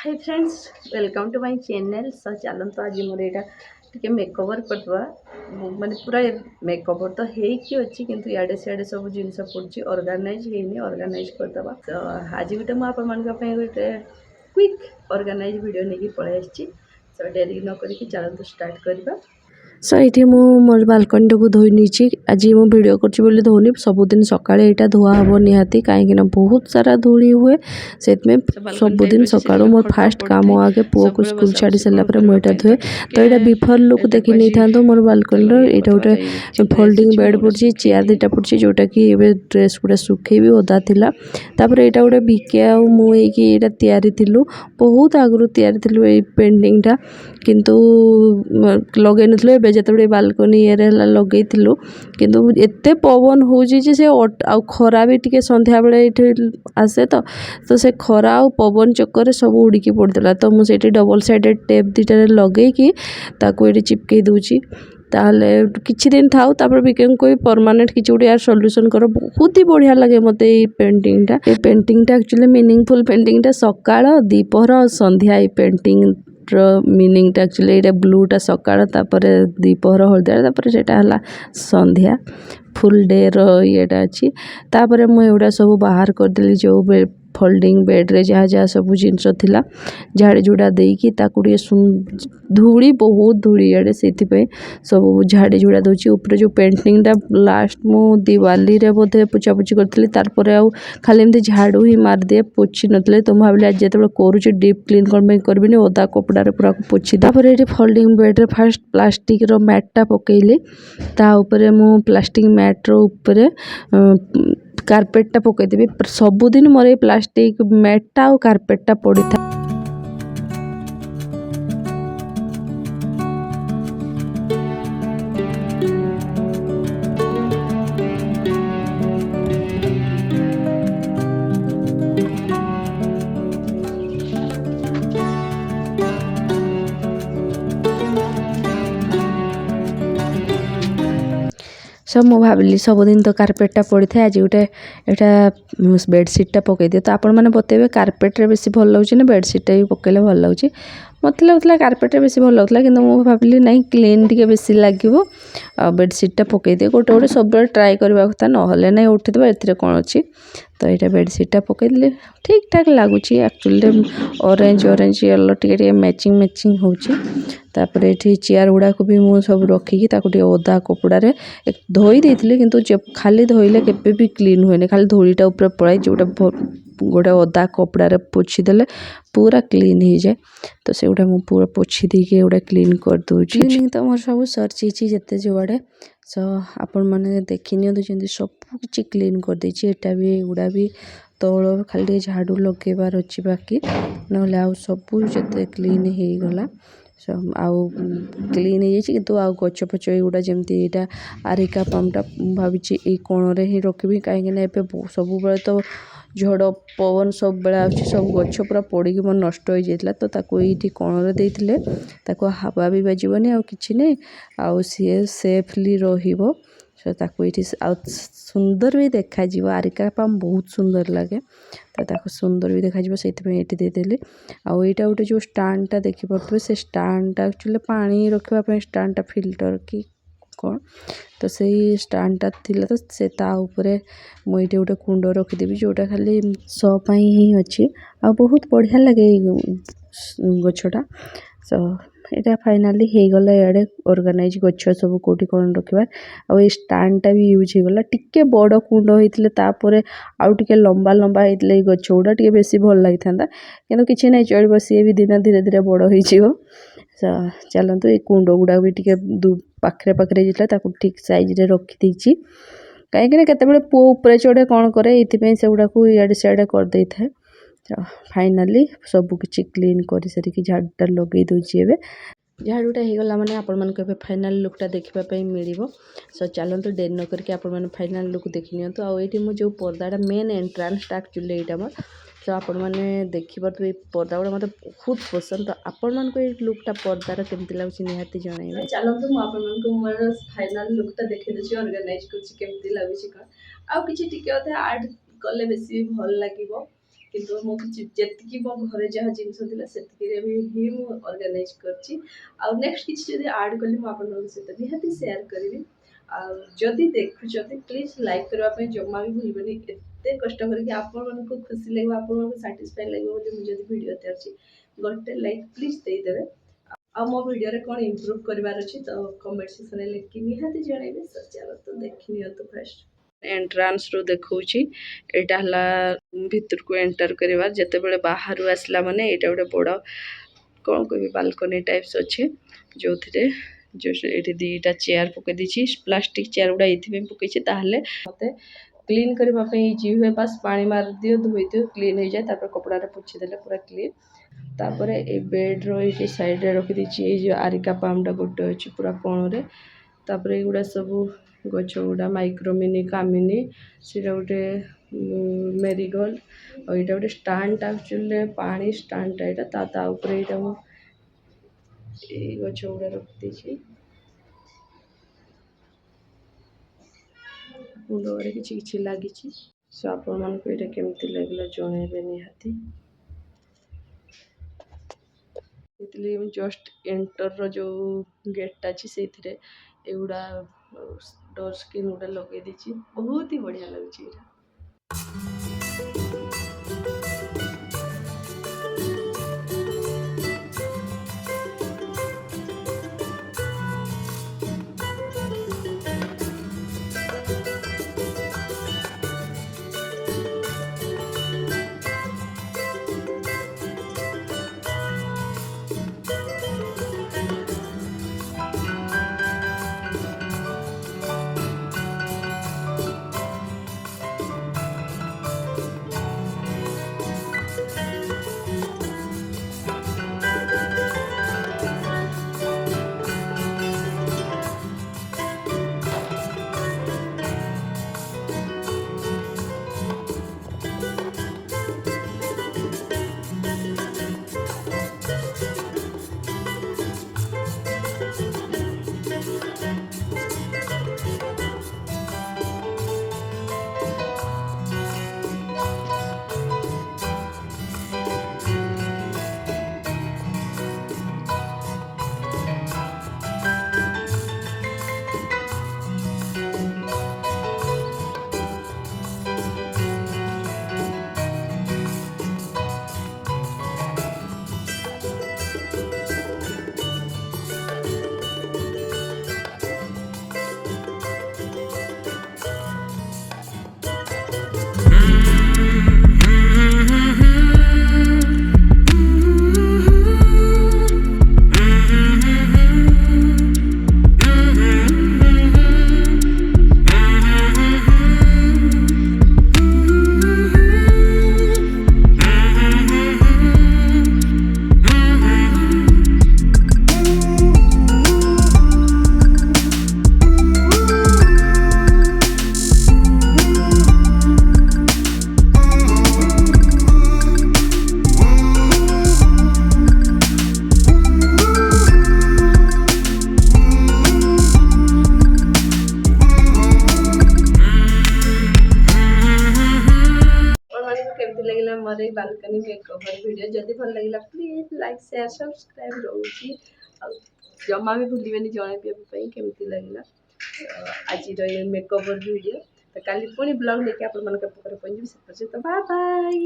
Hi friends, welcome to my channel. So चलते आज मोर यहाँ टे मेकओवर करवा माने पूरा मेकओवर तो होती अच्छी किंतु इे सियाड़े सब जिन पड़ी ऑर्गेनाइज होनी ऑर्गेनाइज करदे। तो आज गोटे मुझे गोटे क्विक ऑर्गेनाइज वीडियो नहीं पलि आसी। सो डेरी न करी चलते स्टार्ट करवा। सो ये मोर बालकनी टाक धोई नहीं आज मु भिड कर धोनी सबुदिन सका यहाँ धुआ हम निहाती कहीं बहुत सारा धूली हुए से सबुदिन सका मोर फास्ट काम आगे पुओ को स्कूल छाड़ी सारापर मुझे धुए। तो यहाँ बिफोर लुक देखी नहीं था मोर बालकनी यहाँ गोटे फोल्डिंग बेड पड़ी चेयर दुटा पड़ी जोटा कि ड्रेस गुड़ा सुखेबी ओदा थिला। तापर यहाँ गोटे भिके मुझे बहुत आगु या पेंटिंगटा किंतु लगे नुले जो बालकनी ये लगे किंतु एते पवन हो से खरा भी टे संध्या बेले ये आसे तो से खरा आ पवन चक्कर सब उड़िकी पड़ता। तो मुझे डबल साइडेड टेप दुटा लगे कि ये चिपकई दूची ताहले किछि दिन थाउ तापर बिकेम कोई परमानेंट किछि गुटे यार सॉल्यूशन करो। बहुत ही बढ़िया लगे मते ये पेंटिंगटा एक्चुअली मीनिंगफुल पेंटिंगटा सकाळ दीपहर और संध्या ये पेंटिंग मीनिंगटा एक्चुअली ये ब्लूटा सकाळ तापर दीपहर हलदिया तापर सेटा हला संध्या फुल डे रो येटा अछि। तापर मु एउडा सब बाहर कर देली जो फोल्डिंग बेड रे जहाँ जहाँ सब जिनस थिला झाड़ी जुड़ा देकी धूली बहुत धूली इे से सब झाड़ी जुड़ा दूची ऊपर जो पेंटिंगटा लास्ट मु दिवाली रे बोधे पोछापोछि करी तार आउ खाली एमती झाड़ू ही मार दिए पोछि नथले। तो भाविली आज जो करुचे डीप क्लीन करबिनी ओदा कपड़ा पूरा पोछि तापर ये फोल्डिंग बेड रे फास्ट प्लास्टिक रो मैटटा पकेइली ता ऊपर मु प्लास्टिक मैट रो ऊपर कार्पेटटा पकईदेवी। सबुदिन मोर ये प्लास्टिक मैटटा और कार्पेटटा पड़ी था। सब मु भाविली सबुदिन तो कार्पेटटा पड़ी था आज गोटे यहाँ बेडसीटा पकई दिए। तो आपण मैंने बतेबे कार्पेट रे बेसी भल लगे ना बेडसीटा भी पकड़े भल लगे। मत लगता कार्पेट रे बेसी भल लगता कि मुझे भाविली नहीं क्लीन टी बेसी लगे बेडसीटा पकई दिए गोटे गोटे सब ट्राए करवा कथा ना ना उठीद ए कौन अच्छी। तो यहाँ बेडसीटा पकईदे ठीक ठाक लगुच एक्चुअली ऑरेंज ऑरेंज येलो टे मैचिंग मैचिंग होची। तापर ये चेयर गुड़ा को भी मुझे सब रखिकी ओदा कपड़े धोई देती किंतु खाली धोइले केबे भी क्लीन हुए खाली धूलीटा ऊपर पड़ाई जोटा गोटे ओदा कपड़े पोछीदेले पूरा क्लीन हो जाए। तो से गुड़ा मुझे पूरा पोछी देके गोटे क्लीन कर दूची। तो मोर सब सरची जिते जुआड़े सो आपण मैंने देखी नि सब किसी क्लीन कर देछि। एटा भी गुड़ा भी तौल खाली झाड़ू लगेबार अच्छी बाकी नहले आउ सब जिते क्लीन हो गला आउ क्लीन हो जाए। किंतु आउ गछ पछ एगुड़ा जमती यहाँ आरिका पामटा भावी ये कोण ही रखी कहीं सब बेले तो झड़ पवन सब बेले आछी सब गछ पूरा पड़ी मोर नष्ट हो जाता। तो ताको ये कोण देते हवा भी बाजबनी आ कि नहीं आउ सी सेफली रहिबो। सो ताको ये सुंदर भी देखा आरिका पाम बहुत सुंदर लगे। तो ताको सुंदर भी देखा से ये देदेली आउ यहाँ गोटे जो स्टाण्डटा देखिपे से स्टाण्डटा एक्चुअली पानी रखापी स्टाण्डटा फिल्टर कि कौन तो से स्टाण्डटा थिला। तो से ताऊपर मुझे गोटे कुंड रखीदेवी जोटा खाली शो ही अच्छी आ बहुत बढ़िया लगे गछटा। सो यहाँ फाइनाली हो गला इे ऑर्गेनाइज गछ सब कौटी कौन रखार आ स्टाण्डटा भी यूज हो गला टिके बड़ कुंड होते आउ टे लंबा लंबा होते ये गछ गुड़ा टे बेसी भल लगी था कि किसी ना चलो सी भी दिन धीरे धीरे बड़ हो। चलतु ये कुंड गुड़ा भी टे पाखे पाखे जाता ठीक सैज्रे रखी कहीं केत पुओ उपरे चढ़े कौन करे ये से गुड़ा को इे सियाड़े करदे था। तो फाइनाली सबकि क्लीन कर सारिकी झाड़ूटा लगे दूची ए झाड़ूटा हो गला माने आपण मन के फाइनल लुकटा देखापी मिल। सो चलते डेरी न करके आपण मैंने फाइनल लुक देखी नियंतु। आ ये जो पर्दाटा मेन एंट्रांसटा एक्चुअली यहाँ मोर तो आपण मैंने देखिपे पर्दा गुड़ा मतलब बहुत पसंद। तो आपण मन को लुकटा पर्दार केमती लगुच निहाती जनइबे। चलते मुझे मोर फाइनल लुकटा देखी दूसरी ऑर्गेनाइज करछि केमती लगुच कौन आउ किछि टिके अधे ऐड कले बेसी भल लागिबो। କିନ୍ତୁ ମୁଁ ଯେତିକି ମୋ ଘରେ ଯାହା ଜିନିଷ ଥିଲା ସେତିକିରେ ହିଁ ମୁଁ ଅର୍ଗାନାଇଜ୍ କରିଛି। ଆଉ ନେକ୍ସଟ କିଛି ଯଦି ଆଡ଼୍ କଲି ମୁଁ ଆପଣଙ୍କ ସହିତ ନିହାତି ସେୟାର କରିବି। ଆଉ ଯଦି ଦେଖୁଛନ୍ତି ପ୍ଲିଜ୍ ଲାଇକ୍ କରିବା ପାଇଁ ଜମା ବି ଭୁଲିବେନି। ଏତେ କଷ୍ଟ କରିକି ଆପଣମାନଙ୍କୁ ଖୁସି ଲାଗିବ, ଆପଣଙ୍କୁ ସାଟିସ୍ଫାଏ ଲାଗିବ ବୋଲି ମୁଁ ଯଦି ଭିଡ଼ିଓ ତିଆରୁଛି, ଗୋଟେ ଲାଇକ୍ ପ୍ଲିଜ୍ ଦେଇଦେବେ। ଆଉ ମୋ ଭିଡ଼ିଓରେ କ'ଣ ଇମ୍ପ୍ରୁଭ୍ କରିବାର ଅଛି ତ କମେଣ୍ଟ ସେକ୍ସନରେ ଲେଖିକି ନିହାତି ଜଣାଇବେ। ତ ଚାଲନ୍ତୁ ଦେଖି ନିଅନ୍ତୁ। ଫାଷ୍ଟ ଏଣ୍ଟ୍ରାନ୍ସରୁ ଦେଖାଉଛି, ଏଇଟା ହେଲା ଭିତରକୁ ଏଣ୍ଟର କରିବା। ଯେତେବେଳେ ବାହାରୁ ଆସିଲା ମାନେ ଏଇଟା ଗୋଟେ ବଡ଼ କ'ଣ କହିବି ବାଲକୋନି ଟାଇପ୍ସ ଅଛି, ଯେଉଁଥିରେ ଏଇଠି ଦୁଇଟା ଚେୟାର ପକାଇ ଦେଇଛି। ପ୍ଲାଷ୍ଟିକ୍ ଚେୟାର ଗୁଡ଼ା ଏଇଥିପାଇଁ ପକାଇଛି ତାହେଲେ ମୋତେ କ୍ଲିନ୍ କରିବା ପାଇଁ ଇଜି ହୁଏ। ବାସ୍ ପାଣି ମାରିଦିଅ, ଧୋଇଦିଅ, କ୍ଲିନ୍ ହେଇଯାଏ। ତାପରେ କପଡ଼ାରେ ପୋଛିଦେଲେ ପୁରା କ୍ଲିନ୍। ତାପରେ ଏ ବେଡ଼୍ର ଏଇଠି ସାଇଡ଼୍ରେ ରଖିଦେଇଛି ଏଇ ଯେଉଁ ଆରିକା ପାମ୍ଟା ଗୋଟେ ଅଛି ପୁରା କଣରେ। ତାପରେ ଏଇଗୁଡ଼ା ସବୁ ଗଛ ଗୁଡ଼ା ମାଇକ୍ରୋମିନି, କାମିନି, ସେଇଟା ଗୋଟେ ମେରିଗୋଲ୍ଡ। ଆଉ ଏଇଟା ଗୋଟେ ଷ୍ଟାଣ୍ଡଟା, ଆକ୍ଚୁଆଲି ପାଣି ଷ୍ଟାଣ୍ଡଟା ଏଇଟା। ତା ଉପରେ ଏଇଟା ମୁଁ ଏଇ ଗଛ ଗୁଡ଼ା ରଖିଦେଇଛି। ମୁଣ୍ଡରେ କିଛି କିଛି ଲାଗିଛି। ସୋ ଆପଣମାନଙ୍କୁ ଏଇଟା କେମିତି ଲାଗିଲା ଜଣାଇବେ ନିହାତି। ସେଥିରେ ଜଷ୍ଟ ଏଣ୍ଟରର ଯେଉଁ ଗେଟ୍ଟା ଅଛି ସେଇଥିରେ ଏଗୁଡ଼ା ଡୋର୍ ସ୍କ୍ରିନ୍ ଗୁଡ଼ା ଲଗାଇ ଦେଇଛି। ବହୁତ ହି ବଢ଼ିଆ ଲାଗୁଛି ଏଇଟା। କେମିତି ଲାଗିଲା ମୋର ଏଇ ବାଲକନି ମେକଓଭର ଭିଡ଼ିଓ? ଯଦି ଭଲ ଲାଗିଲା ପ୍ଲିଜ୍ ଲାଇକ୍, ସେୟାର, ସବସ୍କ୍ରାଇବ୍ ରହୁଛି। ଆଉ ଜମା ବି ଭୁଲିବେନି ଜଣାଇବା ପାଇଁ କେମିତି ଲାଗିଲା ଆଜିର ଏ ମେକଓଭର ଭିଡ଼ିଓ। ତ କାଲି ପୁଣି ବ୍ଲଗ୍ ନେଇକି ଆପଣମାନଙ୍କ ପାଖରେ ପହଞ୍ଚିବି। ସେ ପର୍ଯ୍ୟନ୍ତ ବାଏ ବାଏ।